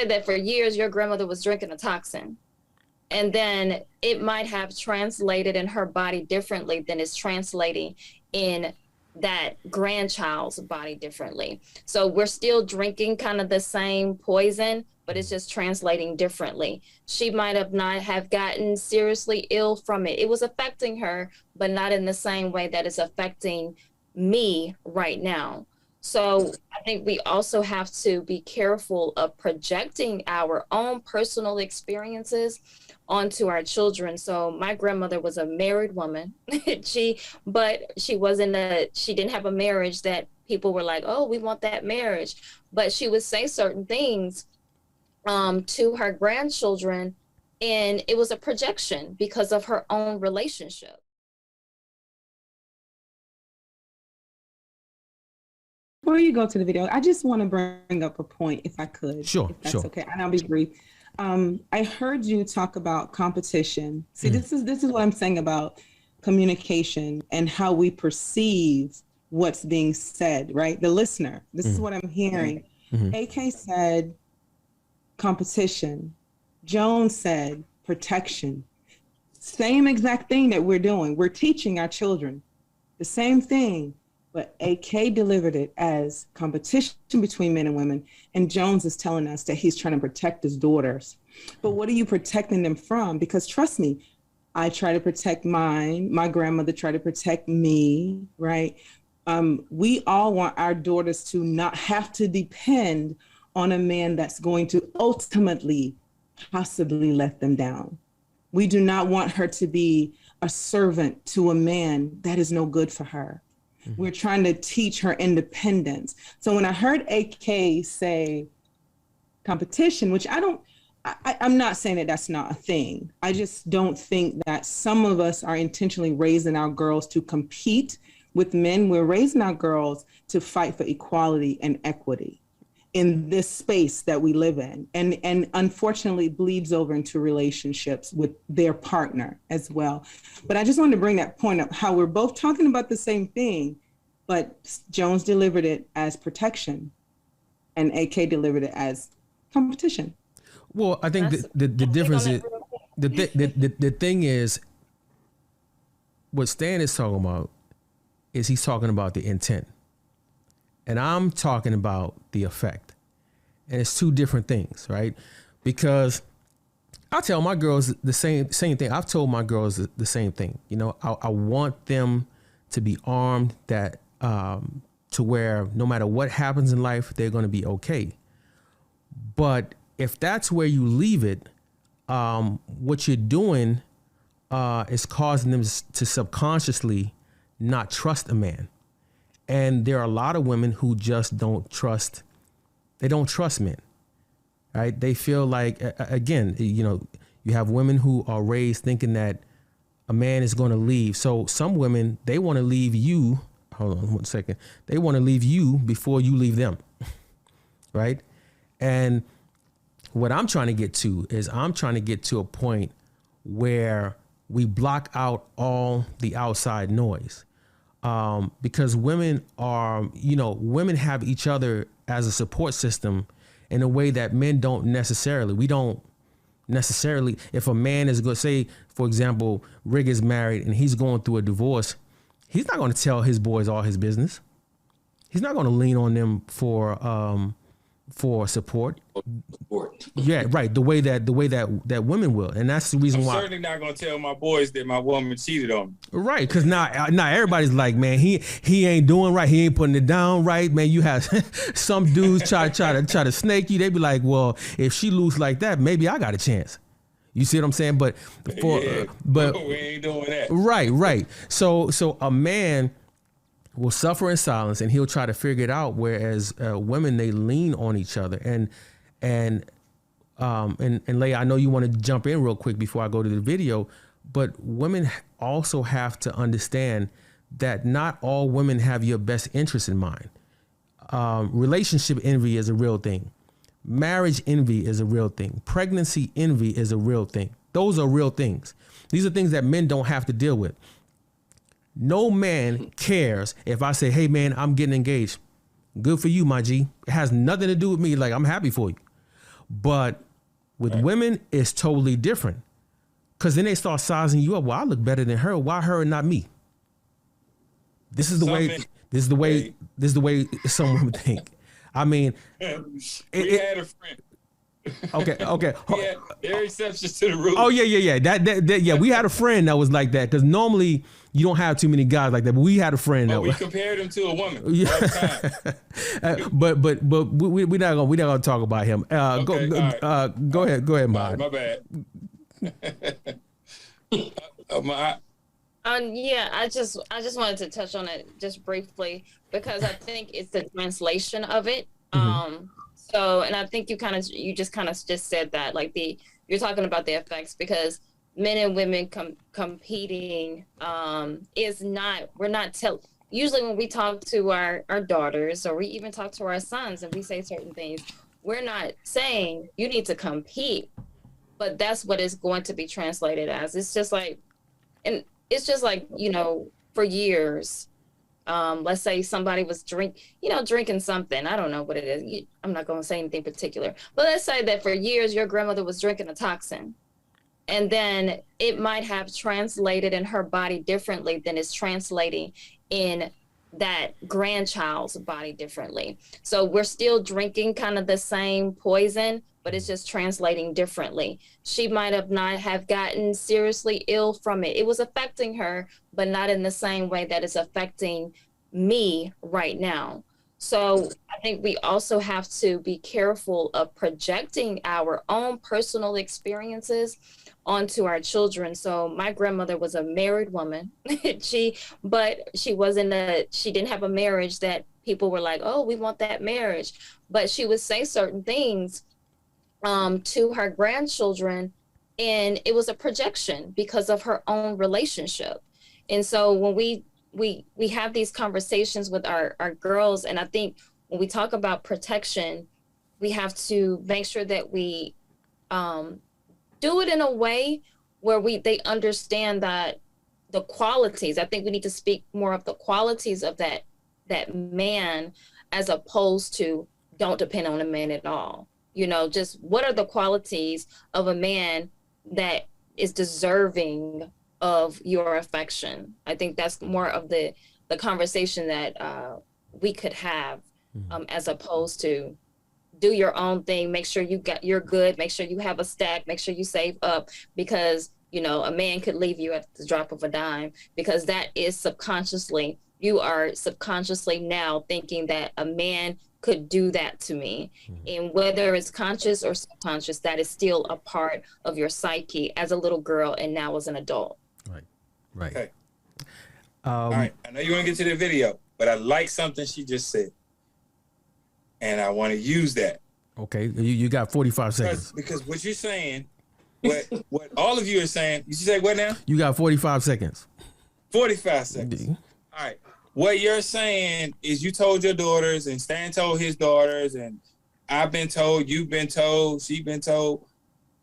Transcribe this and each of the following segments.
say that for years your grandmother was drinking a toxin, and then it might have translated in her body differently than it's translating in that grandchild's body differently. So we're still drinking kind of the same poison, but it's just translating differently. She might have not have gotten seriously ill from it. It was affecting her, but not in the same way that it's affecting me right now. So I think we also have to be careful of projecting our own personal experiences onto our children. So my grandmother was a married woman. But she didn't have a marriage that people were like, oh, we want that marriage. But she would say certain things to her grandchildren, and it was a projection because of her own relationship. Before you go to the video, I just want to bring up a point, if I could. Sure, if that's okay, and I'll be brief. I heard you talk about competition. See, this is what I'm saying about communication and how we perceive what's being said, right? The listener, this is what I'm hearing. AK said competition. Jones said protection. Same exact thing that we're doing. We're teaching our children the same thing, but AK delivered it as competition between men and women. And Jones is telling us that he's trying to protect his daughters. But what are you protecting them from? Because trust me, I try to protect mine. My grandmother tried to protect me, right? We all want our daughters to not have to depend on a man that's going to ultimately possibly let them down. We do not want her to be a servant to a man that is no good for her. We're trying to teach her independence. So when I heard AK say competition, which I'm not saying that that's not a thing. I just don't think that some of us are intentionally raising our girls to compete with men. We're raising our girls to fight for equality and equity in this space that we live in. And unfortunately bleeds over into relationships with their partner as well. But I just wanted to bring that point up, how we're both talking about the same thing, but Jones delivered it as protection and AK delivered it as competition. Well, I think the difference is, the thing is, what Stan is talking about is he's talking about the intent. And I'm talking about the effect. And it's two different things, right? Because I tell my girls the same thing. I've told my girls the same thing. You know, I want them to be armed, that to where no matter what happens in life, they're going to be okay. But if that's where you leave it, what you're doing is causing them to subconsciously not trust a man. And there are a lot of women who just don't trust men, right? They feel like, again, you know, you have women who are raised thinking that a man is going to leave. So some women, they want to leave you. Hold on 1 second. They want to leave you before you leave them, right? And what I'm trying to get to is I'm trying to get to a point where we block out all the outside noise. Because women have each other as a support system in a way that men don't necessarily. We don't necessarily, if a man is going to say, for example, Rig is married and he's going through a divorce, he's not going to tell his boys all his business. He's not going to lean on them for support. Yeah, right. The way that women will, and that's the reason why. I'm certainly not gonna tell my boys that my woman cheated on me. Right, because now everybody's like, man, he ain't doing right. He ain't putting it down right, man. You have some dudes try to snake you. They be like, well, if she lose like that, maybe I got a chance. You see what I'm saying? But but we ain't doing that. Right. So a man will suffer in silence and he'll try to figure it out. Whereas women, they lean on each other. And Leia, I know you want to jump in real quick before I go to the video, but women also have to understand that not all women have your best interest in mind. Relationship envy is a real thing. Marriage envy is a real thing. Pregnancy envy is a real thing. Those are real things. These are things that men don't have to deal with. No man cares if I say, hey man, I'm getting engaged. Good for you, my G. It has nothing to do with me. Like, I'm happy for you. But with women, it's totally different. Because then they start sizing you up. Well, I look better than her. Why her and not me? This is the way some women think. I mean, we had a friend. Okay. Yeah, there are exceptions to the rule. Oh yeah. That we had a friend that was like that, because normally you don't have too many guys like that. But we had a friend that we compared him to a woman. Yeah. All the time. but we're not gonna talk about him. Okay, go ahead, Mod. My bad. I just wanted to touch on it just briefly, because I think it's the translation of it. So, and I think you just said that, like, you're talking about the effects, because men and women competing is not, usually when we talk to our daughters, or we even talk to our sons and we say certain things, we're not saying you need to compete, but that's what it's going to be translated as. It's just like, for years, let's say somebody was drinking something. I don't know what it is. I'm not going to say anything particular, but let's say that for years your grandmother was drinking a toxin, and then it might have translated in her body differently than it's translating in that grandchild's body differently. So we're still drinking kind of the same poison, but it's just translating differently. She might have not have gotten seriously ill from it. It was affecting her, but not in the same way that it's affecting me right now. So I think we also have to be careful of projecting our own personal experiences onto our children. So my grandmother was a married woman. she didn't have a marriage that people were like, oh, we want that marriage. But she would say certain things to her grandchildren, and it was a projection because of her own relationship. And so when we have these conversations with our girls, and I think when we talk about protection, we have to make sure that we do it in a way where they understand that the qualities. I think we need to speak more of the qualities of that man, as opposed to don't depend on a man at all. Just what are the qualities of a man that is deserving of your affection? I think that's more of the conversation that we could have, as opposed to do your own thing, make sure you're good, make sure you have a stack, make sure you save up, because a man could leave you at the drop of a dime, because that is you are subconsciously now thinking that a man could do that to me. And whether it's conscious or subconscious, that is still a part of your psyche as a little girl and now as an adult. Right. Okay. All right. I know you want to get to the video, but I like something she just said, and I want to use that. Okay. You got 45 seconds. Because what you're saying, what all of you are saying, you say what now? You got 45 seconds. 45 seconds. All right. What you're saying is you told your daughters, and Stan told his daughters, and I've been told, you've been told, she's been told,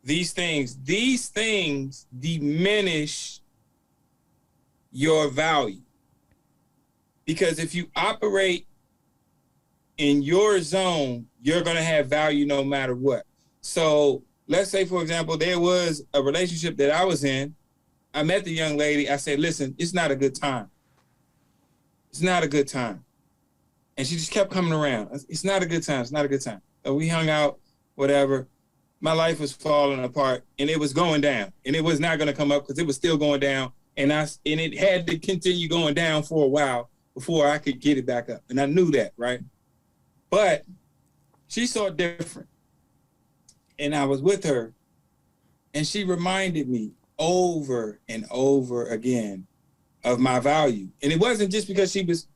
these things diminish your value. Because if you operate in your zone, you're going to have value no matter what. So let's say, for example, there was a relationship that I was in. I met the young lady. I said, listen, it's not a good time. It's not a good time. And she just kept coming around. It's not a good time. It's not a good time. So we hung out, whatever. My life was falling apart, and it was going down. And it was not going to come up because it was still going down. And it had to continue going down for a while before I could get it back up. And I knew that, right? But she saw it different. And I was with her, and she reminded me over and over again of my value. And it wasn't just because she was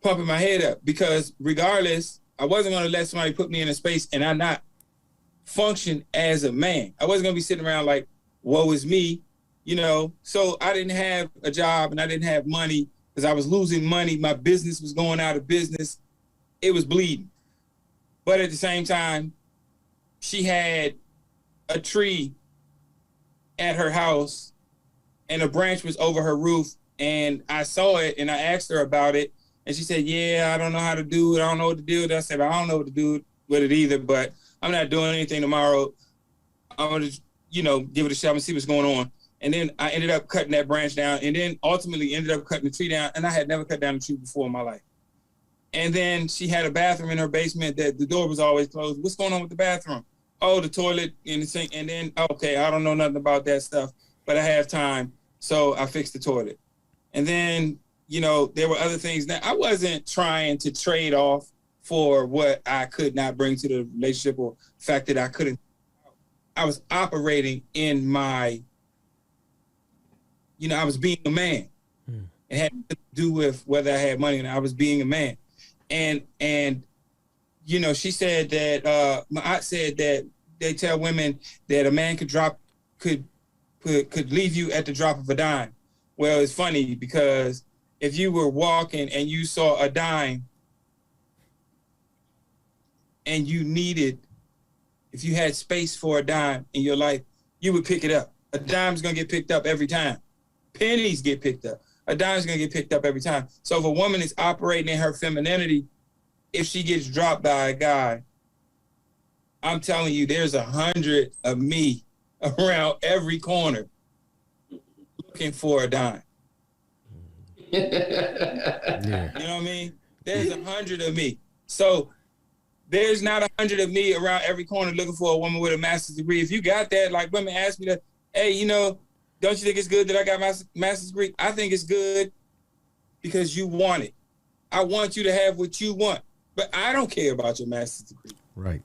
pumping my head up, because regardless, I wasn't going to let somebody put me in a space and I not function as a man. I wasn't going to be sitting around like, woe is me, So I didn't have a job and I didn't have money because I was losing money. My business was going out of business. It was bleeding. But at the same time, she had a tree at her house and a branch was over her roof, and I saw it and I asked her about it, and she said, yeah, I don't know how to do it. I don't know what to do with it. I said, I don't know what to do with it either, but I'm not doing anything tomorrow. I'm gonna, give it a shot and see what's going on. And then I ended up cutting that branch down, and then ultimately ended up cutting the tree down. And I had never cut down a tree before in my life. And then she had a bathroom in her basement that the door was always closed. What's going on with the bathroom? Oh, the toilet and the sink. And then, okay, I don't know nothing about that stuff, but I have time. So I fixed the toilet. And then, there were other things. Now, I wasn't trying to trade off for what I could not bring to the relationship or the fact that I couldn't. I was operating in my, I was being a man. It had to do with whether I had money or not. I was being a man. And she said that, my aunt said that they tell women that a man could leave you at the drop of a dime. Well, it's funny because if you were walking and you saw a dime and if you had space for a dime in your life, you would pick it up. A dime's gonna get picked up every time. Pennies get picked up. A dime's gonna get picked up every time. So if a woman is operating in her femininity, if she gets dropped by a guy, I'm telling you, there's 100 of me around every corner looking for a dime. Yeah. You know what I mean? There's 100 of me. So there's not 100 of me around every corner looking for a woman with a master's degree. If you got that, like women ask me that, hey, don't you think it's good that I got my master's degree? I think it's good because you want it. I want you to have what you want, but I don't care about your master's degree. Right.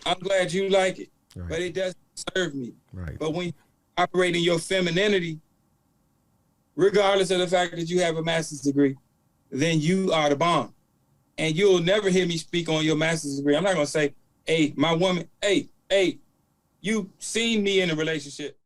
I'm glad you like it, Right. but it doesn't serve me. Right. But when you operate in your femininity, regardless of the fact that you have a master's degree, then you are the bomb. And you'll never hear me speak on your master's degree. I'm not going to say, hey, my woman, hey, you seen me in a relationship.